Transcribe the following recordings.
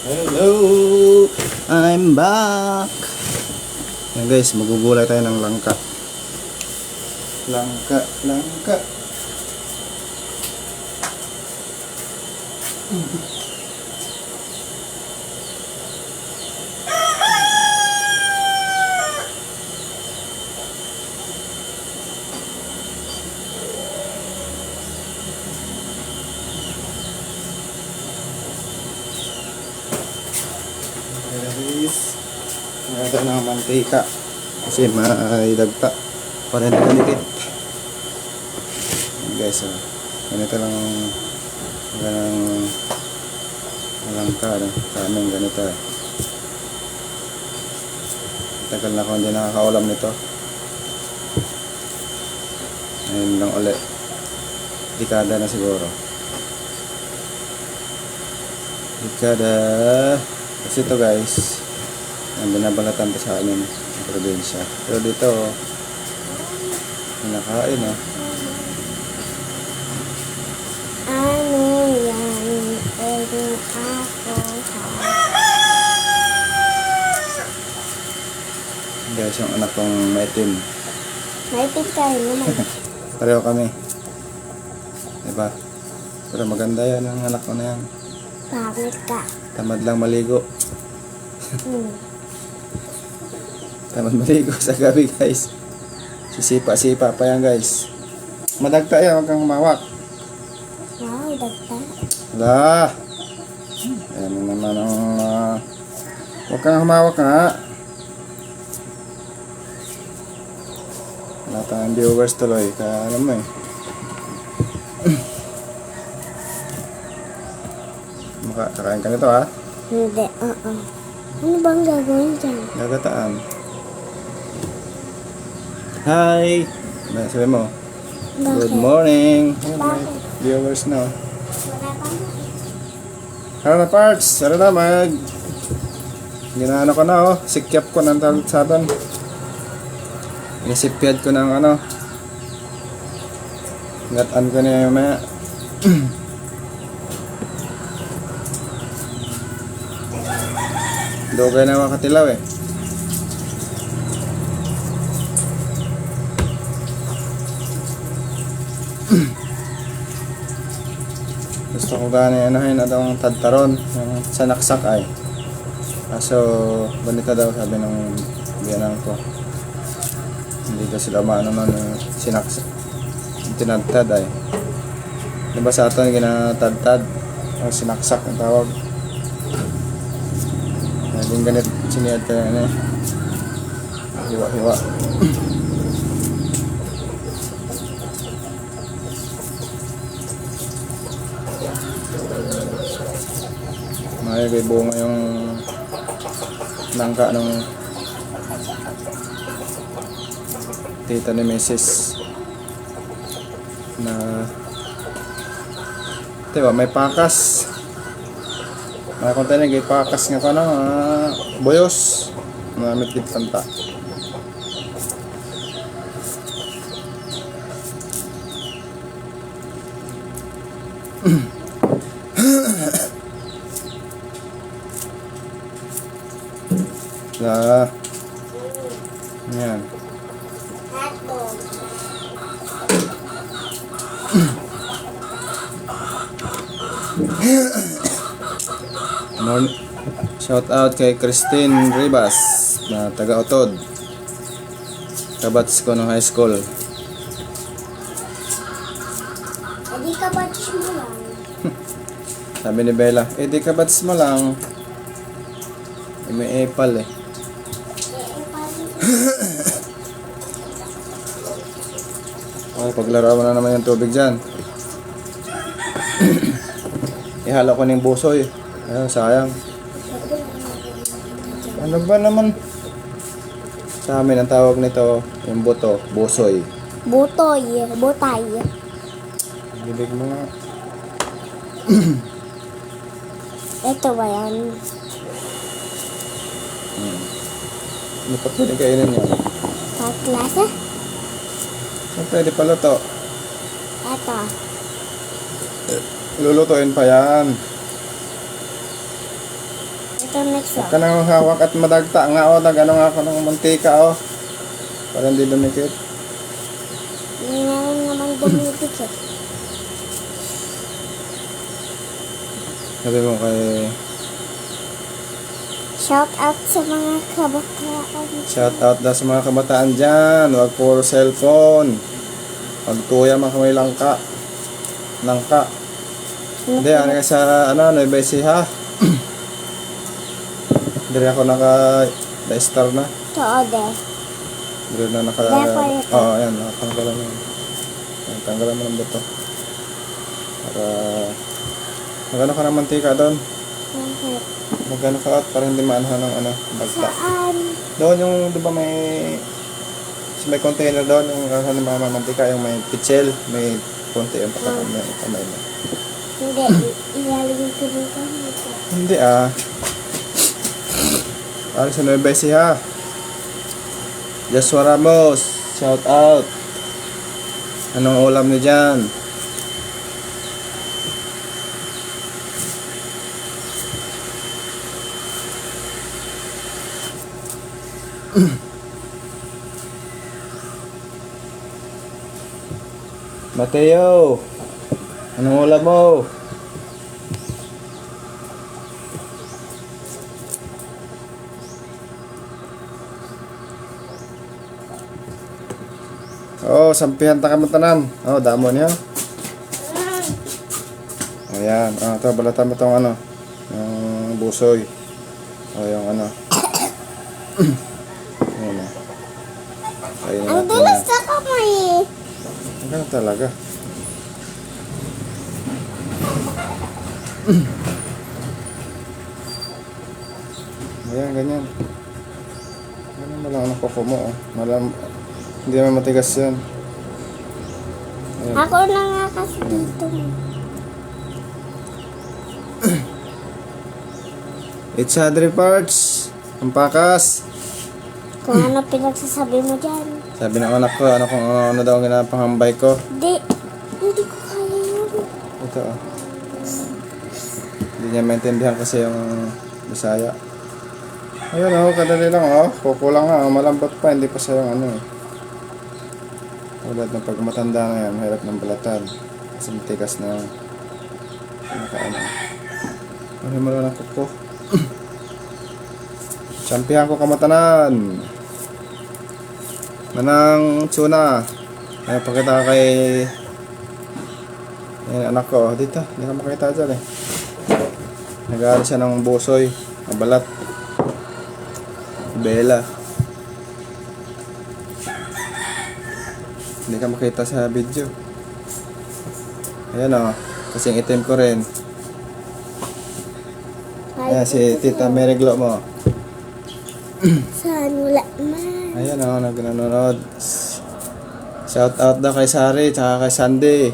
Hello! I'm back! Yan guys, magugulay tayo ng langka. Langka. Guys, nagata ng mantika kasi may dagta para hindi manikit. Guys, ganito lang langka sa amin, ganito. Tagal na ako hindi nakakaulam nito. Ayun lang ulit, dekada na siguro, kasi ito guys, ang binabalatan pa sa amin sa probinsya. Pero dito, kinakain Ano yan? Pwede ako guys, yung anak kong maitim. Maitim ka rin naman. Pareho kami, diba? Pero maganda yan ang anak ko na yan. Pangit ka. Tamad lang maligo. Tamad maligo sa gabi guys. Sisipa-sipa pa yan guys. Madagta yan, huwag kang humawak. Wow, dagta. Wala. Ayan naman ang huwag kang humawak nga. Wala tayong viewers tuloy, kaya alam mo kakain ka nito Hindi, Ano bang gagawin dyan? Gagataan. Hi! Sabi mo, good morning. Bakit? Viewers na. Wala pang Tara na parts, tara na ginaano ko na sikyap ko ng talsaban. Inisipyad ko ng ngatan ko na yung maya. Dugay na makatilaw Gusto ko gani anahin atong tadtaron yung sanaksak ay. Kaso ganito daw sabi ng biyanan ko. Hindi ko sila maano man sinaksak. Tinadtad ay. Diba sa aton ginatadtad o sinaksak ang tawag. Yung ganit siniyad ka na hiwa-hiwa. May bunga yung langka ng tita ni Mrs. na diba may pakas. Kung tayo nag-ipakas nga pa boyos na mitkit kanta. Yan. hotdog. Shout out kay Christine Ribas na taga-Otod, kabats ko ng high school. Hindi ka batch mo lang. Sabi ni Bella, di kabats mo lang. May epal paglaro mo na naman yung tubig dyan. Ihalo ko ng busoy. Ayun, sayang. Ano ba naman? Sa amin ang tawag nito, yung buto, busoy. Butoy. Butay. Bibig mo nga. Ito ba yan? Ano pa pwede kainin yan? Paklasa? Ano pwede paluto? Ito. Lulutuin pa yan. Ito next Huwag one. ka nang hawak at madagta nga o. Nag-ano nga ako ng mantika o. Para hindi dumikit. Hindi naman dumidikit. Sabi mo kay... Shout out sa mga kabataan. Shout out daw sa mga kabataan dyan. Huwag puro cellphone. Huwag tuya mga kamay langka. Langka. Hindi, ano ka sa Nueva Ecija. Hindi ako naka-star na. Toode. Hindi na naka... Dapat ito. Oo, ayan. Nakatanggalan mo. Ayan, tanggalan mo ng buto. Para... Magano ka ng mantika doon? Bakit? Magano ka at para hindi maanahan ng bagta. Saan? Doon yung, di ba may... Sa may container doon, yung ano ng mga mantika, yung may pichel, may konti yung pagkakamay kamay mo. Hindi. Ilalagay ko dito. Hindi ah. Para sa Nueva Ecija. Joshua Ramos, shout out. Anong ulam niyo dyan? Mateo, anong ulam mo? Oh, sampihan ta ka tanan. Oh, damo niya. Ayan, ito balatan mo tong yung busoy. Oh, yung Ayan na. Ayun na. Ang dulas na kamay. Ang ganun talaga. Ayan, ganyan. Ganyan mo lang ang kuko mo. Oh. Hindi naman matigas yan. Ayan. Ako na nga kasi dito. It's Adri Parts. Ang pakas. Kung ano pinagsasabi mo dyan. Sabi ng anak ko, kung ano daw ang ginapangambay ko. Hindi ko kaya yun. Ito oh. Hindi niya maintindihan kasi yung Bisaya. Ayun oh, kadali lang oh. Kukulang nga, malambot pa, hindi pa siya yung Tulad ng pag matanda na yan, hirap ng balatan. Kasi matigas na yung Ano mo lang ang kuko. Champihan ko kamatanan. Manang tuna. Ayan, pakita ka kay anak ko. Dito, hindi ka makita dyan eh. Nag-aaral siya ng busoy. Nabalat. Bella. Hindi ka makita sa video. Ayan o. Kasing itim ko rin. Ayan si Tita Meriglo mo. Saan wala man. Ayan o, nanonood. Shout out daw kay Sari, tsaka kay Sandy.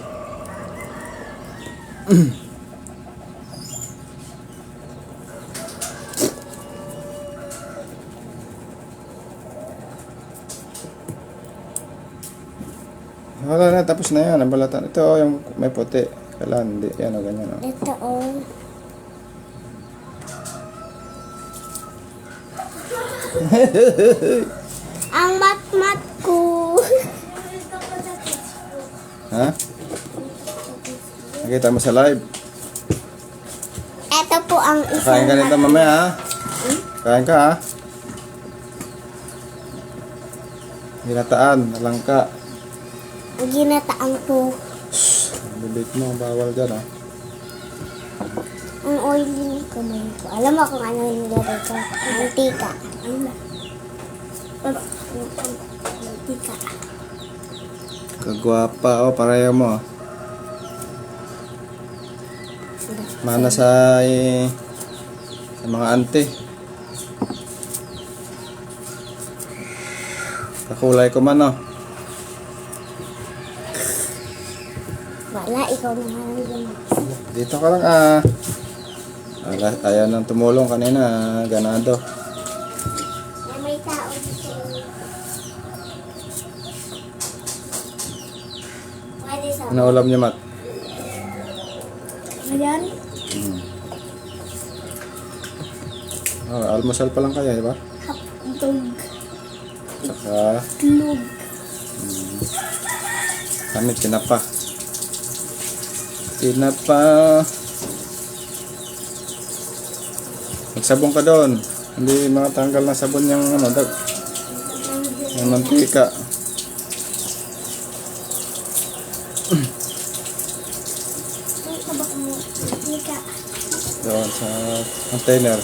Wala na, tapos na yan. Nabalatan. Ito o, yung may puti. Kailan, hindi. Yan o, ganyan o. Ito oh. Ang mat-mat ko. Ha? Nakita mo sa live? Ito po ang isang Kain ka nito mamaya ha? Kain ka ha? Ginataan, nalangka. ginataang ko. Bibig mo, bawal dyan ha? Ang oily ng kamay ko. Alam mo kung ano yung nilagay ko? Mantika. Mantika. Kagwapa o, pareho mo. Mana sa mga ante. Kakulay ko man o. Wala, ikaw na nga lang. Dito ka lang ah. Ayaw nang tumulong kanina, ganado. May tao dito. Pwede sa... Ano ulam niya, Mat? Ayan? Oh, almusal pa lang kaya, di ba? Hapdog. Saka Glug. kami tinapa. Tinapa. Magsabong ka doon. Hindi makatanggal na sabon yung ano, yung mantika. Ang tabak mo. Nika. Doon sa container.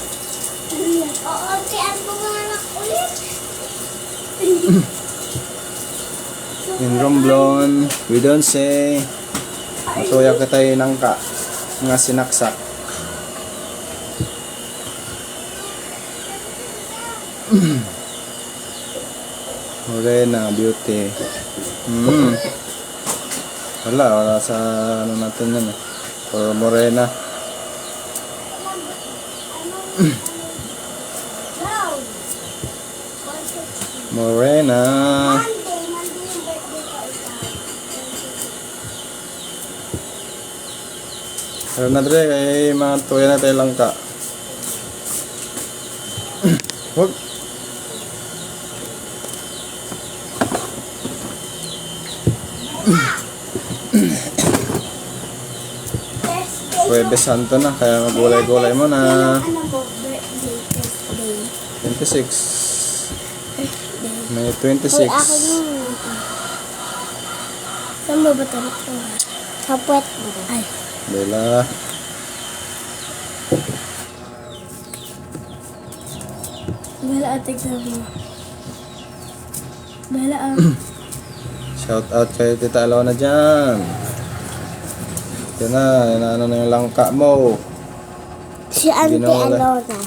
Oo, kaya mo nga anak ulit. In Romblon, we don't say matuya ka tayo ng ka. Mga sinaksak. Morena, beauty. Wala sa ano natin yan eh. Or morena. Brown. Morena. Monday yung birthday ko ikaw. Pero na dre, ay mga tuya na tayo lang ka. Wag. Thursday. Huwebes Santo na, kaya magulay-gulay mo na. Ano mo, birthday, Thursday. 26. May Uy, 26. akin yun. Saan mo ba ito? Sa puwet mo. Ay. Bella. Bala, tignan mo. Bala, Shout out kay Tita Alona dyan. Yan na, inaano na yung langka mo. Si Auntie Ginola. Alona.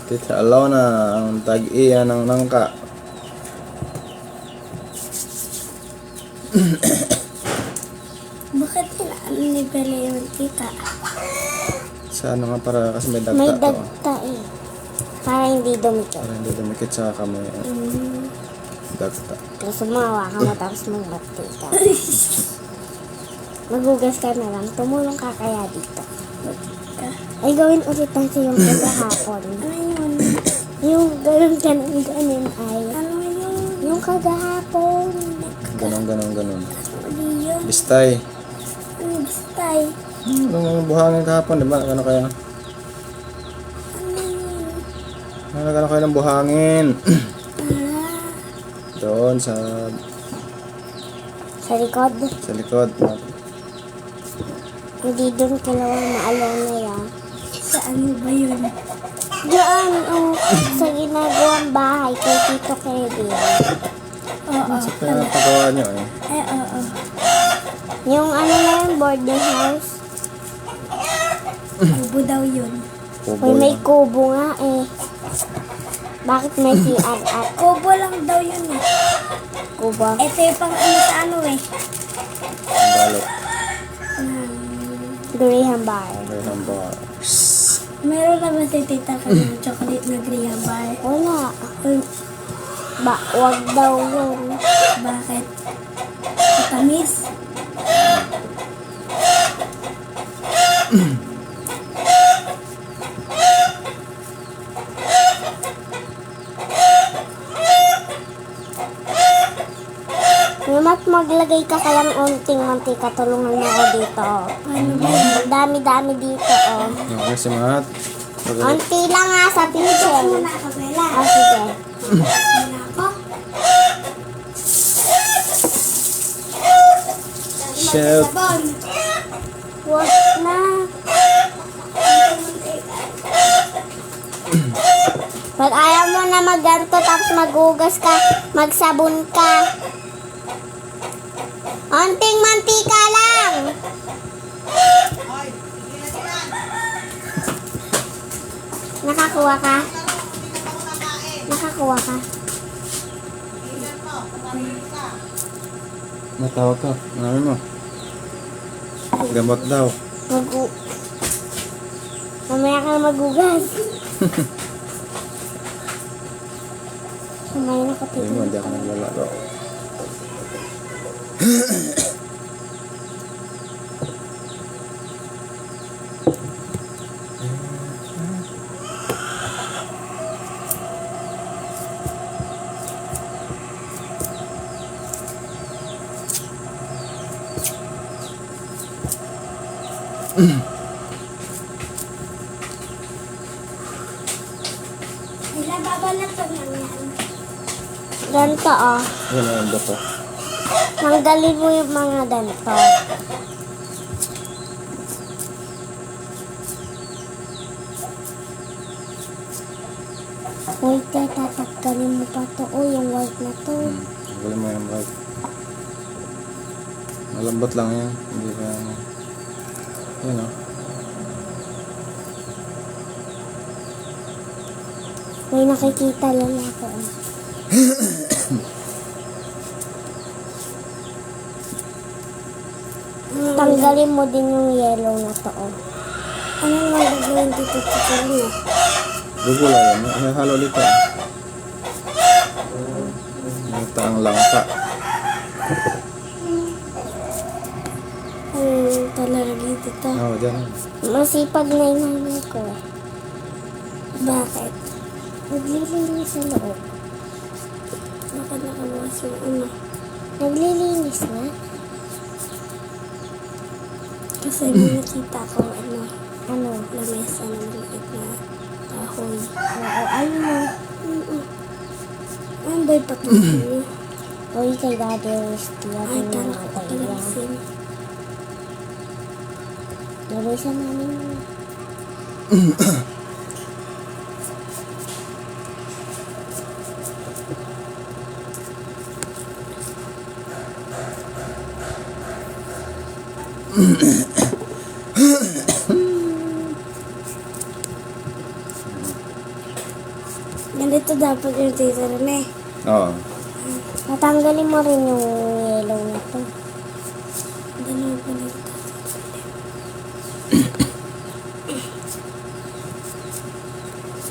Tita Alona, ang tag-iya ng langka. Bakit kailangan ni Bella yung tita? Sa ano nga para kasi may dagta May to. dagta eh. Para hindi dumikit. Para hindi dumikit sa kamay. Dagta. Tapos sumawa ka matapos mong bati ka. Magugas ka na lang. Tumulong ka kaya dito. Ay, gawin ulit natin yung kagahapon. Ano yun? Yung ganun ay. Ano yun? Yung kagahapon. Ganon. Ano yun? Bistay. Ano bistay? Nung buhangin kahapon, di ba? Ano kaya? Ano yun? Ano kaya ng buhangin? Ah, Doon sa sa likod. Hindi doon kailangan maalala na yan. Saan ba yun? Diyan, sa ginagawang bahay kay Tito Kevin. Oo. sa pinapagawa nyo eh. Oo. Yung ano na yung boarding house. Kubo daw yun. Kubo Uy, may yun. kubo nga eh. Bakit may CR at? Kubo lang daw yun eh. Kubo? Ito yung pang ano sa ano eh. Ang balot. Graham bar. Graham bars. Meron na ba si tita ka ng chocolate na Graham bar? Wala. Wag daw yun. Bakit? Matamis? Mat, maglagay ka kayang unting mantika. Tulungan mo ako dito. Ano ba? Dami-dami dito, oh. Okay, si Mahat. Unti lang nga sa pinsel. Ah, sige. Shout. Wag na. Pag ayaw mo na magganto tapos maghugas ka, magsabon ka. Onting mantika lang. Nakakuha ka? Nakakuha ka? Matawag ka. Marami mo. Gamot daw. Mamaya ka na maghugas. Mamaya na ka Hindi mo, hindi ako naglalaro. Wala, babalat ko lang yan. Ganito, oh. Yan ang dato. Tanggalin mo yung mga ganito. Wait, tatanggalin mo pa to. Oh, yung white na to. Tanggalin mo yung white. Malambot lang yan. Hindi pa ano. Yan o. May nakikita lang ako. Oh. Tanggalin mo din yung yellow na to. Oh. Anong magagawin dito sa kanya? Gugula yan. May halo dito. Ito ang langka. Talaga dito. Oo, dyan. Masipag na yung nanay ko. Bakit? Naglilinis sa loob. Bakit nakabukas yung ano? Naglilinis na? Kasi may nakita ko ano, lamesa na maliit na kahoy. Oo, ayun na. Ano ba yung patuloy niyo? Uy, kay Daddy Rusty. Ay, parang ako talasin. Lulusan namin yun. Ganito dapat yung tita Rene. Oo. Natanggalin mo rin yung yellow na to. Ganun pa rin.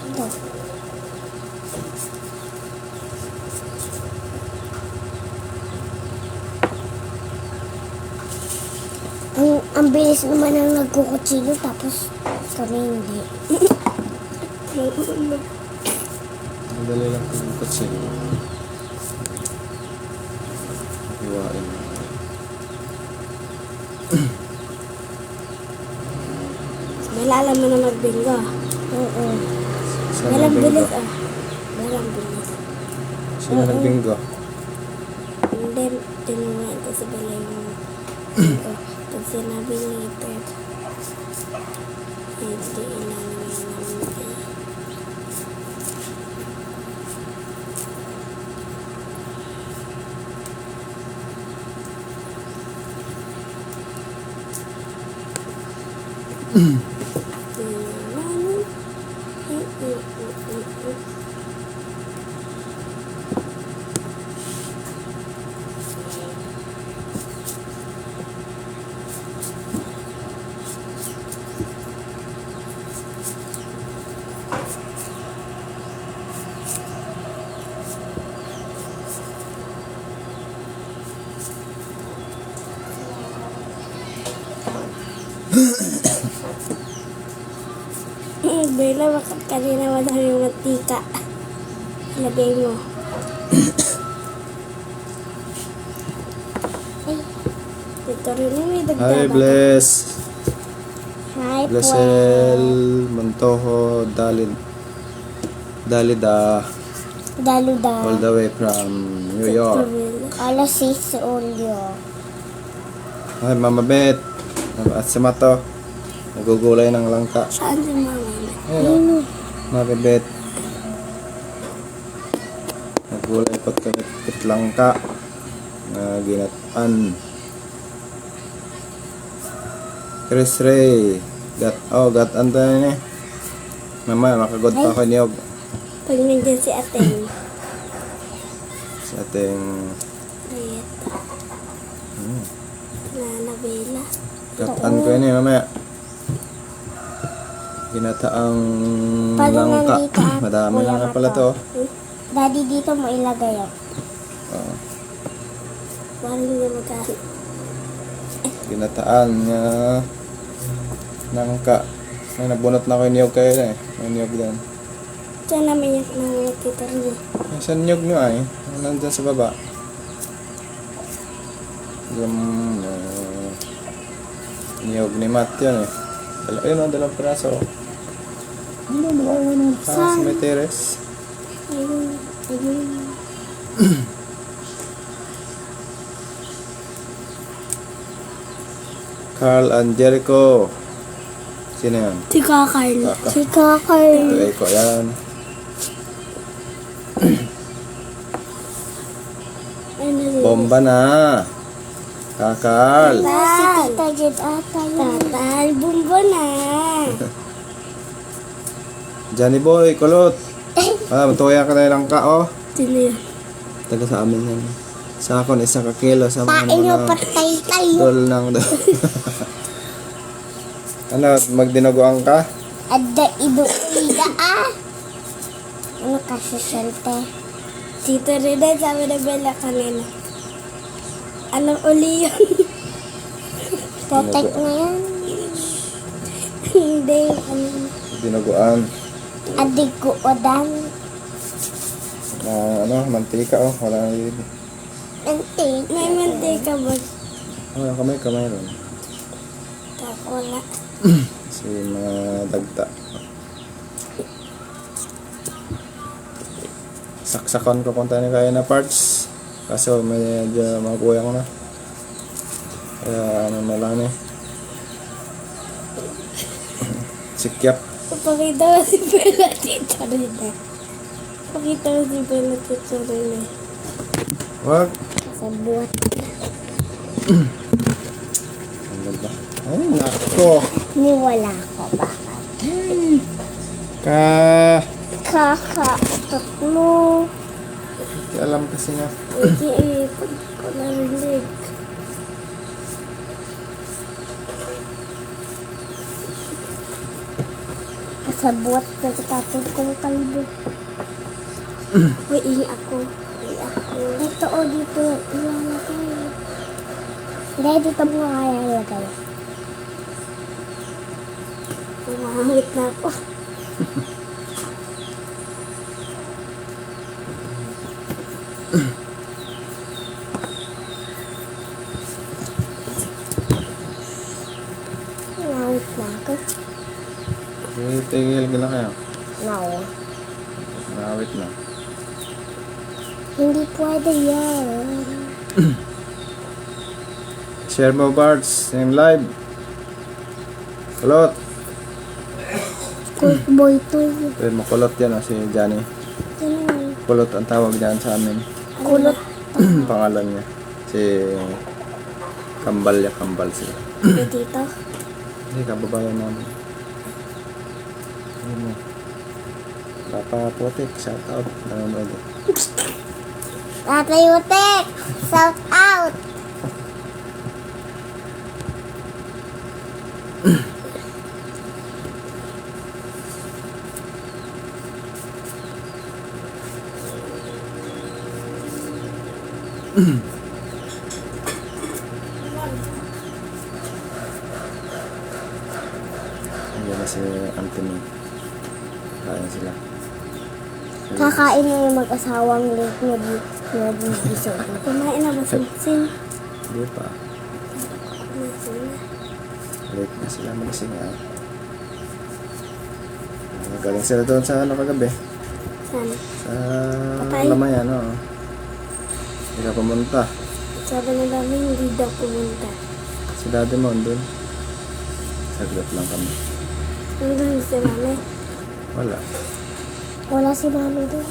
Ito. Ang bilis naman ang nagkukutsilo tapos kami hindi. Madali lang kung kutsilyo. Hiwain. May alam mo na magbingo. Oo. Walang bilis ah. Walang bilis. Sino nagbinggo? Hindi, tinungan ko sa balay mo. Pag sinabi ni Ted, hindi inanong namin. Bella, bakit kanina madami yung matika? Lagay mo. Ay, ito rin yung may dagdagan. Hi, Bless. Hi, Blessel Montojo Dalida. Daluda. All the way from New York. Alas 6 Olyo. Hi, Mama Bet. At si Mato. Nagugulay ng langka. Saan si Mama? Ayun. Mama Bet. Nagulay pagkakit langka. Na ginatan. Chris Ray. Gatan tayo ni. Mama, makagod pa ako niyog. Pag nandiyan si Ateng. Sa ating Ayat. Bella. gatan ko yun mamaya. Ginataang Pag langka. nandito ako, Madami Kuya lang pala to. Daddy, dito mo ilagay yun. Parang hindi magkahit. Ginataan nga langka. Ay, nabunot na ko yung niyog kayo na eh. May niyog doon. Diyan namin yung nakikita rin. Ay, saan niyog nyo ay? Nandun sa baba. Niyog ni Matt yun eh. Ayun o, dalawang piraso. Ano, dalawa na. Sa may teres. Ayun. Ayun. Carl and Jericho. Sino yan? Si Kakay. Kaka. Si Kakay. Ito Eko yan. Bomba na. Kakal. Si Tita Jed ata yun. Tatal, bumbo na. Johnny Boy, kulot. Matuya ka na lang ka, oh. Sino yun? Taga sa amin yan. Sa akin, isang kakilo. Sa mga Pain nyo mga patay tayo. dol ng dol. Ano, magdinaguan ka? Ada ibu-ida ah. Ano kasi salte? Tito Rina, sabi na Bella kanina. Anong uli yun? Tetek na yan. Hindi. Dinaguan. Adik ko odan. Na, mantika, oh. Wala na yun. Antik. May mantika ba? Oh, kamay ron. Wala. Kasi mga dagta. Saksakon ko kung tayo kaya na parts. Kaso medyo magkuyang na. Kaya ano na lang eh. Sikyap. Pakita mo si Bella Tito Rina. Pakita mo si Bella Tito Rina. Wag. Sa buhat. Ano ba? Ay, nako. Niwala ko ba? Kakaatak mo. Hindi alam kasi nga. Hindi pag ko narinig. Kasabot na tatapos kong kalbo. Uy, ihi ako. Dito o dito. Ilalagay. Hindi, dito mo kaya ilagay. Umahangit na ako. Umahangit na ako. Tigil ka na kaya. No. Nakawit na. Hindi pwede yan. Share mo Bards. Name live. Kulot. Cook boy to yun. Pwede mo kulot yan, oh, si Johnny. Ganun. Kulot ang tawag dyan sa amin. Kulot. Pangalan niya. Si Kambal ya, Kambal sila. Dito. Hindi, kababayan namin. Ano mo? Papa Potek, shout out. Nanonood. Tatay Utek! Shout out! Ayan na si Anthony. Kain sila. Kakain na yung mag-asawang late na gising. Kumain na ba sin? Hindi pa. Late na sila magising nga. Galing sila doon sa ano kagabi. Saan? Sa Patay. Lamayan, oo. Hindi ka pumunta. Sabi na namin hindi daw pumunta. Si daddy mo doon. Saglit lang kami. Nandun si mami. Wala. Wala si mami doon.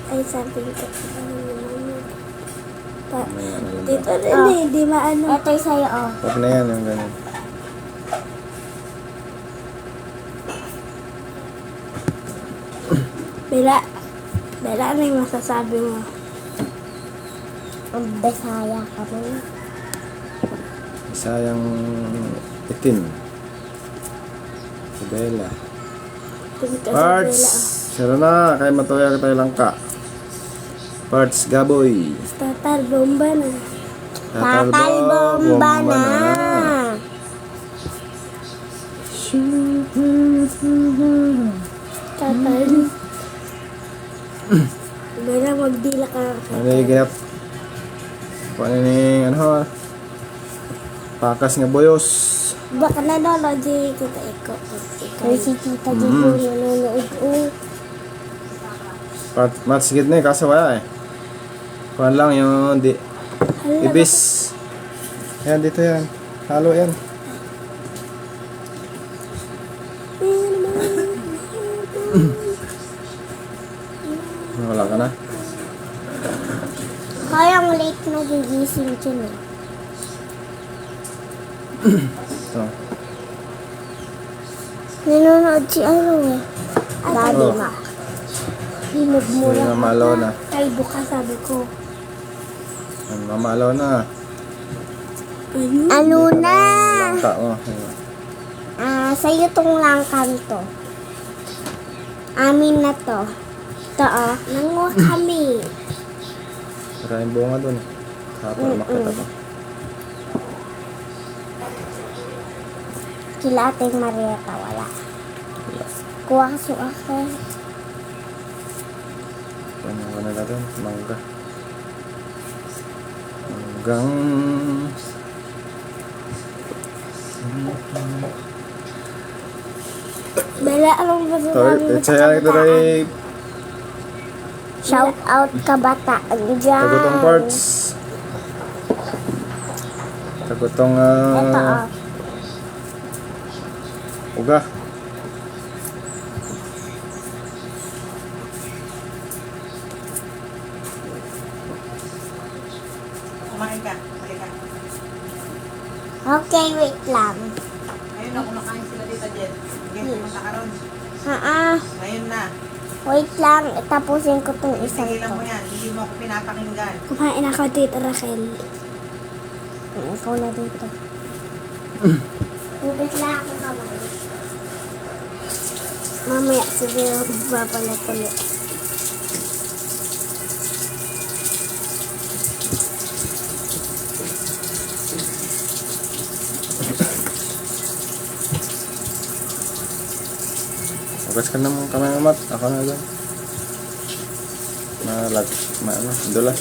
Ay, sabi ko si mami. May ano lang Dito ba? rin eh, di maano. Ito yung sa'yo, oh. Huwag na yan, yung ganun. Bella, ano yung masasabi mo? Ang Bisaya ka mo. Isayang itim. Si Bella. Parts! Sira na, kaya matuya ka tayo lang ka. Parts, Gaboy. Tatal bomba na. Tatal bomba na. Tatal. Bella, magdila ka. Ano yung ginap? Paano yung ano? Pakas nga boyos. Baka nanonood si Tita Eko. Ay, si Tita Eko nanonood. Matsigid na eh, kaso wala eh. Kuhan lang yung ibis. Yan, dito yan. Halo yan. Wala ka na. Parang late na gigising dyan eh. Ito. Nanonood si ano eh. Daddy Oh. Mac. Hinog mo Sige, lang. mamalaw na. Kalbo ka, sabi ko. Mamalaw na. Ano Hindi ka na? langka mo. Sa'yo tong langkang to. Amin na to. Ito oh. Nanguha kami. Maraming bunga dun. Kapag makita ko. Kila Ating Marieta, wala. Kuha ka sa akin. Ano na natin? Mangga. Manggang... Bala, anong gusto namin Saya ito rin. Shout out kabataan dyan. Tagutong parts. Tagutong... Ito oh. Uga. Kumain ka. Halika. Okay, wait lang. Ngayon na, kumakain sila dito, Jen. Sige, pumunta ka ron. Ngayon na. Wait lang. Tapusin ko tong isang Tigilan to. mo yan. Hindi mo ako pinapakinggan. Kumain ako dito, Rachel. Ikaw na dito. Wait lang ako kamay. Mamaya siguro babalat ulit. Ugas ka naman kamay amat. Ako na doon. Dulas.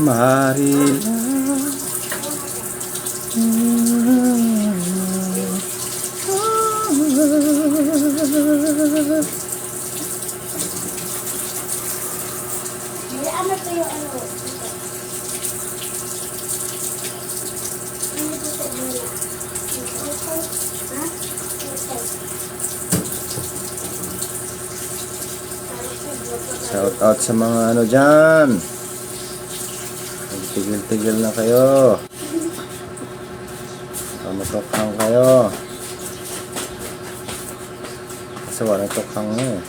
Marilah. Ano to yung ano? Shout out sa mga ano dyan. Tigil-tigil na kayo. Kamatokhang kayo. Kasi walang tokhang na eh.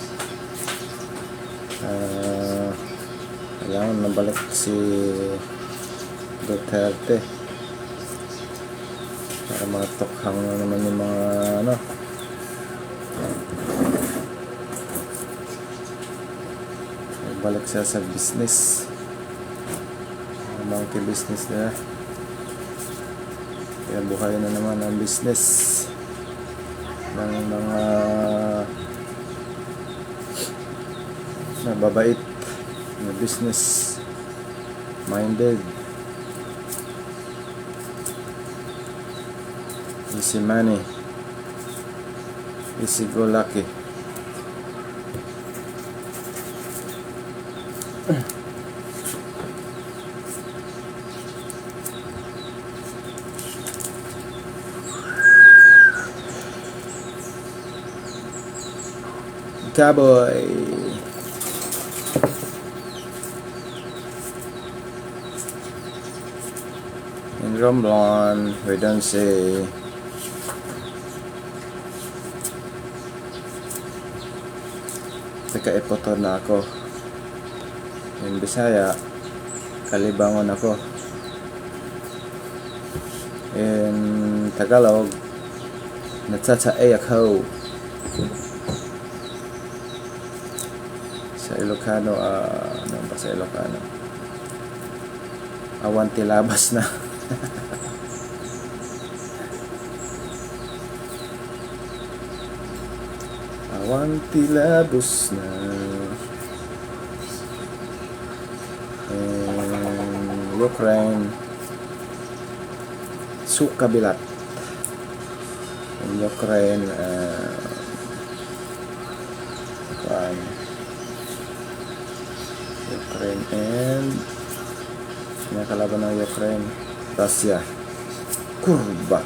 Kailangan nabalik si Duterte. Para mga tokhang na naman yung mga ano. Balik siya sa business. Monkey business nila. Kaya buhay na naman ang business ng mga mababait na business minded. Easy money, easy go lucky. Cowboy. In Romblon, we don't say. Teka, ipoto na ako. In Bisaya, Kalibangon ako. In Tagalog, Natsatsaay ako. Sa Ilocano, ano ba sa Ilocano? Awanti labas na. Awanti labos na. Ukraine, Sukabilat. In Ukraine, Ukraine and may kalaban ng Ukraine, Russia, Kurba.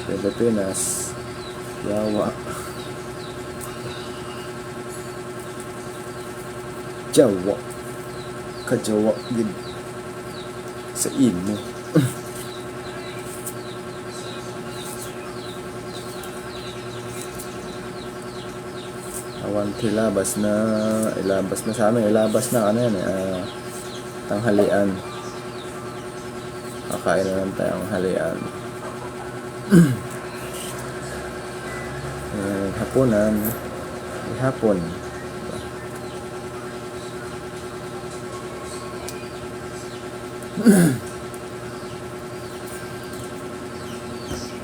Pilipinas, Yawa, Jawa, Kajawa gid sa imo. Awan ilabas na sa amin, ilabas na ano yan tanghalian. Kakain na lang tayong halian. Hapunan, hapon.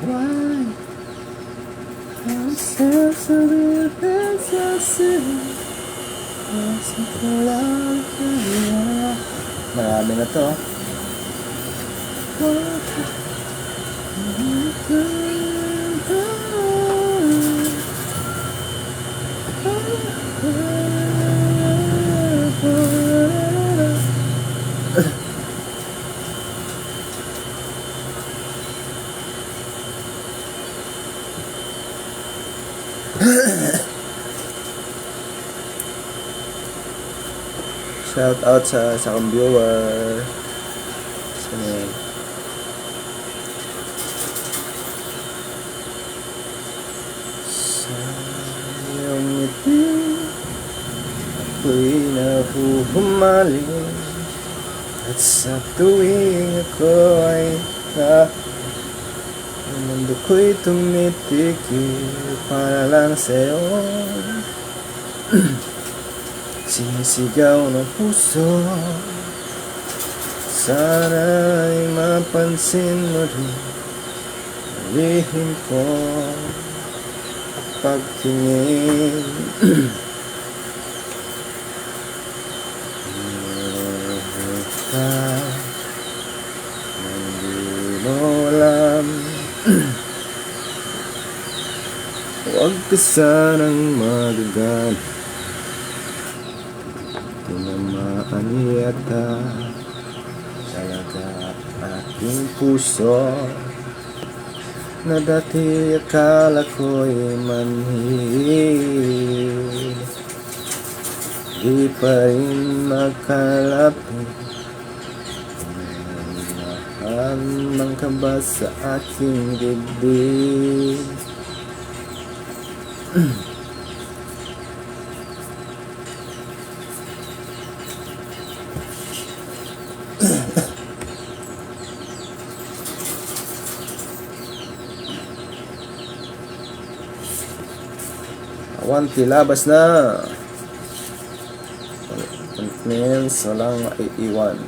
Why? I'm so sorry, marami na to. Shout out sa kong viewer. Sa iyong ngiti ako'y nahuhumaling, at sa tuwing ako'y ang mundo ko'y tumitikil para lang sa'yo. Sinisigaw ng puso, sana'y mapansin mo rin ang lihim ko pagtingin. Ka hindi mo alam, huwag ka sanang magagalit. Tinamaan yata talaga aking puso, na dati akala ko'y manhid. Di pa rin makalapit, naman ka ba sa aking dibdib? Awan tilabas na. It means walang iiwan.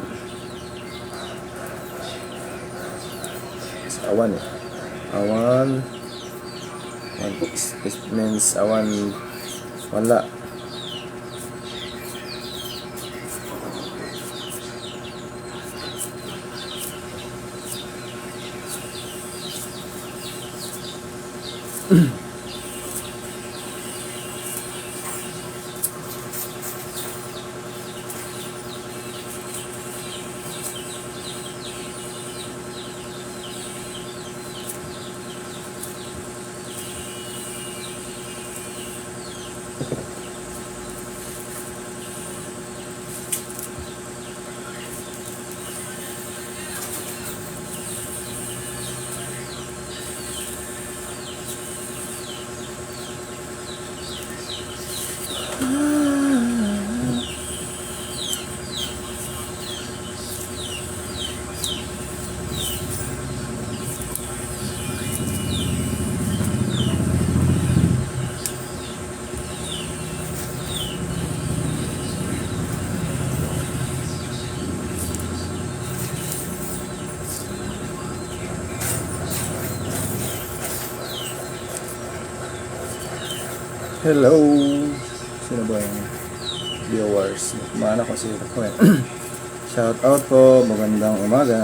Sa awan awan. It means awan wala. Hello! Sino ba yung viewers? Kumana ko si ko eh. Shout out po, magandang umaga.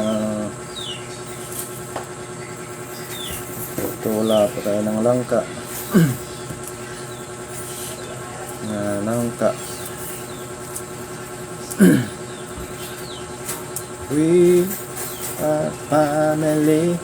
Tula po tayo ng langka. Langka. We are family.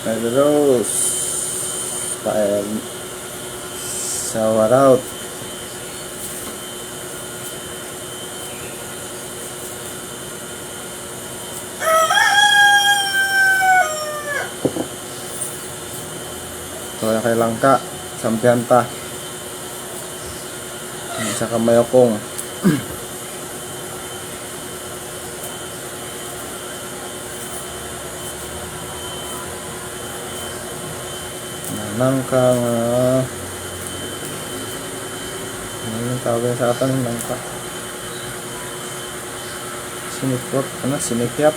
Red Rose. Shower out. Kaya kay langka, sampianta. Saka mayokong. Nangkang ano tawag sa atin ng nangka? Sinikot, sinikyap.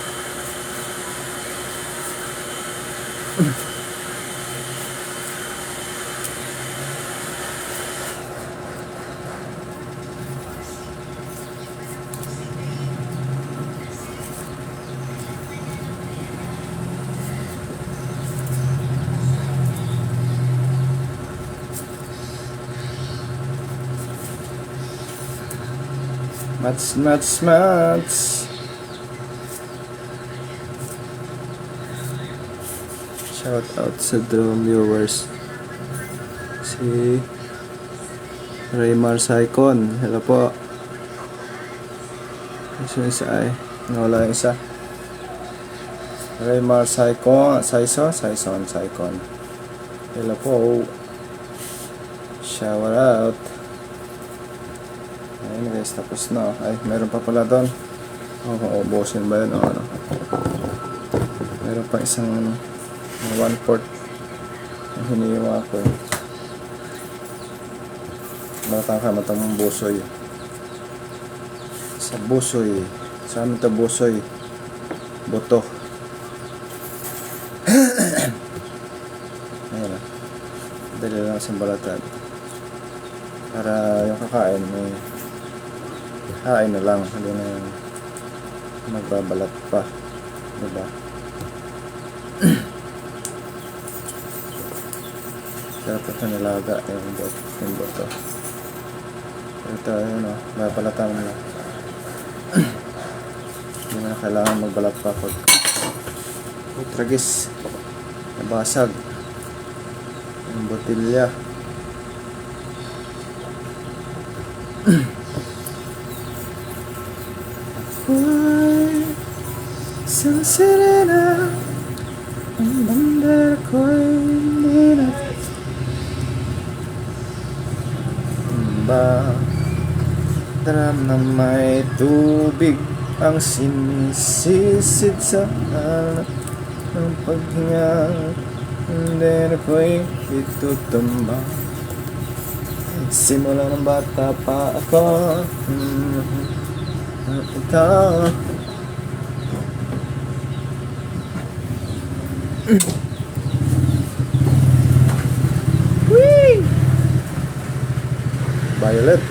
Mats. Shout out sa drone viewers. Si Raymar Saicon. Hello po. Isa ay nawala yung isa. Raymar Saicon. Saicon. Hello po. Shout out. Ayun guys, tapos na. Ay, meron pa pala doon. Ubusin ba yun? Ano? Meron pa isang 1/4 ang hiniwa ko eh. Maratang ka matang busoy. Sa busoy. Sa amin ito busoy. Buto. Ayun na. Dali lang sa balatan. Para yung kakain may kain na lang, hindi na magbabalat pa, diba? Dapat na nilaga yung boto. Ito, yun o, babalatan mo na. Hindi mo na kailangan magbalat pa pag tragis, nabasag yung botilya. So serena, ang bandera ko'y hindi na ba? Daram na may tubig ang sinisisid sa alat ng paghinga. Hindi ako'y itutumba. Simula ng bata pa ako. Ito. Whee! Violet.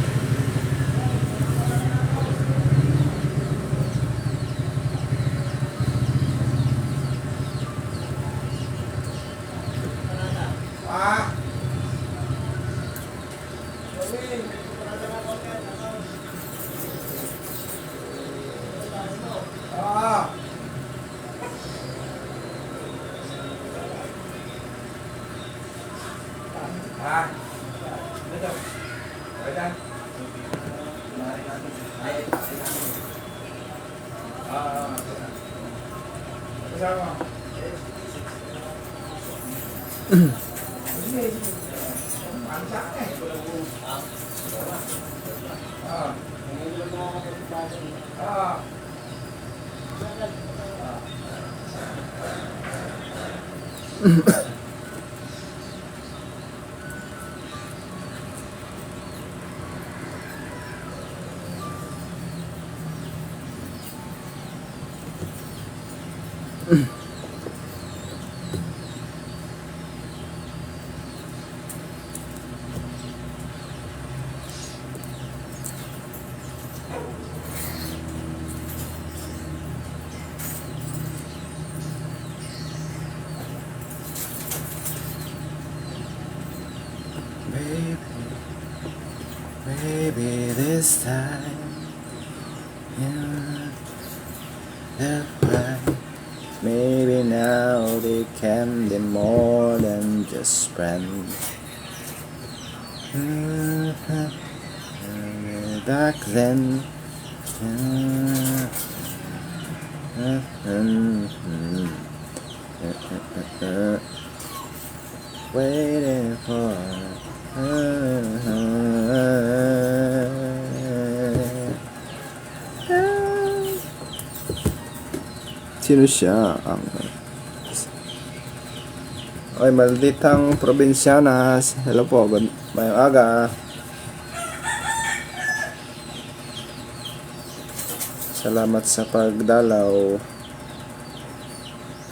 Baby, this time you're the right. Maybe now they can be more than just friends. Back then, waiting for. Sino siya? Ay, malditang probinsyanas. Hello po, mayong aga. Salamat sa pagdalaw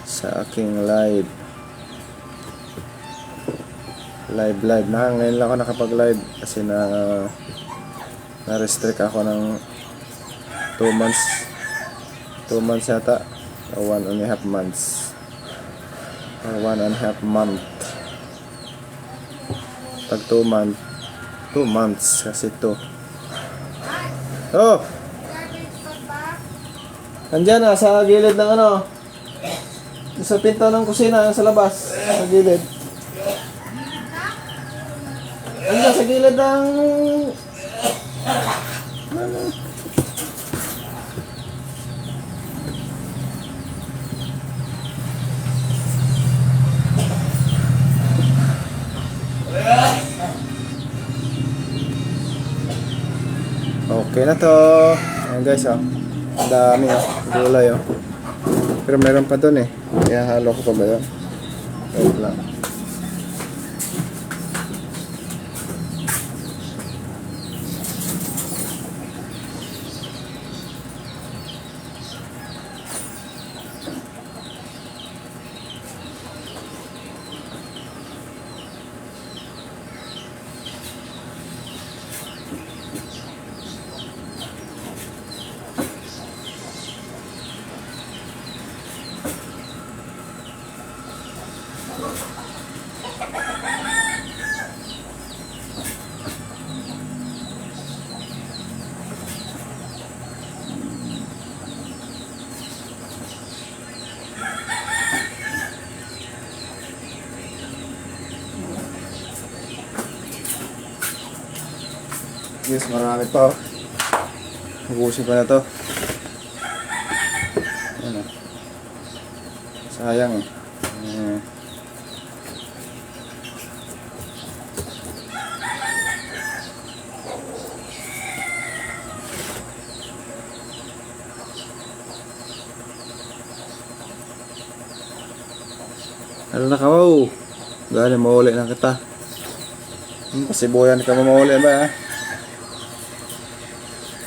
sa aking live. Live. Ngayon lang ako nakapag-live kasi na-restrict ako ng 2 months. 2 months yata. O 1.5 months. Or 1.5 month. Pag 2 months kasi 2. Oh! Andyan na, sa gilid ng ano. Sa pinto ng kusina, sa labas. Sa gilid. Andyan, sa gilid ng... Okay na to. Ayan guys, oh. Ang dami, oh. Gulay, oh. Pero meron pa dun, eh. Kaya halo ko pa ba yun? Wait lang. Yes, marami pa, oh. Ubusin pa na to. Ano? Sayang, eh. Ano na ka mo? Gani, mauli na kita. Pasibuyan ka mo mauli ba, ha?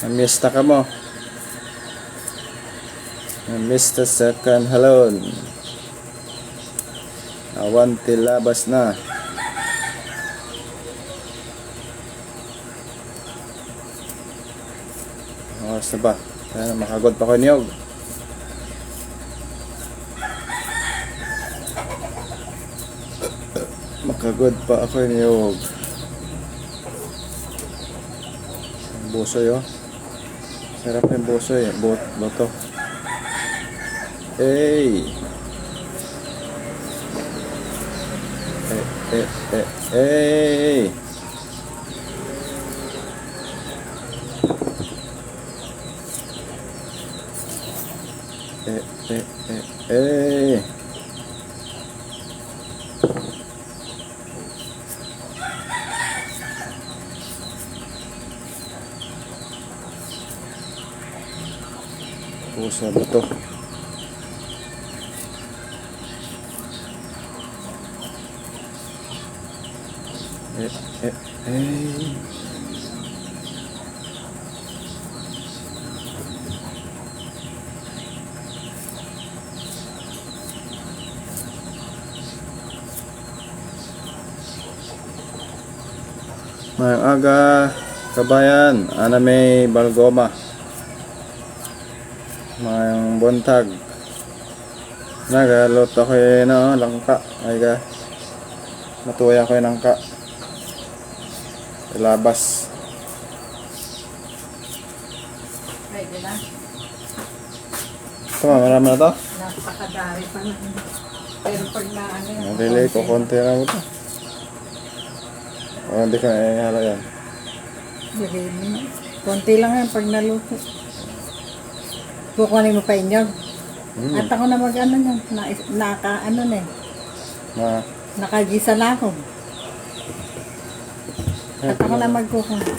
Namista ka mo. Namista second halon. Awanti labas na. Oras na ba? Kaya makagod pa ko niyog. Makagod pa ako niyog. Ang busoy, oh. Sarap yung busoy, boto. Hey! Hey! Hey! Pusa ba to? Hey! Mayang aga, kabayan, ana may balgoma. Mayang buntag. Nagalot ako langka. Ay ga. Matuya ko yung langka. Ilabas. Ready na? Tama, marami na to? Napakadari pa na. Pero pag na ano yun. Relay ko, konti na mo to. O, hindi ka na ihalo yan. Lagay mo na. Konti lang yan pag naluto. Kukunin mo pa inyog. At ako na mag-ano yan. Naka-ano na eh. Nakagisa na ako. At ako na magkukunin.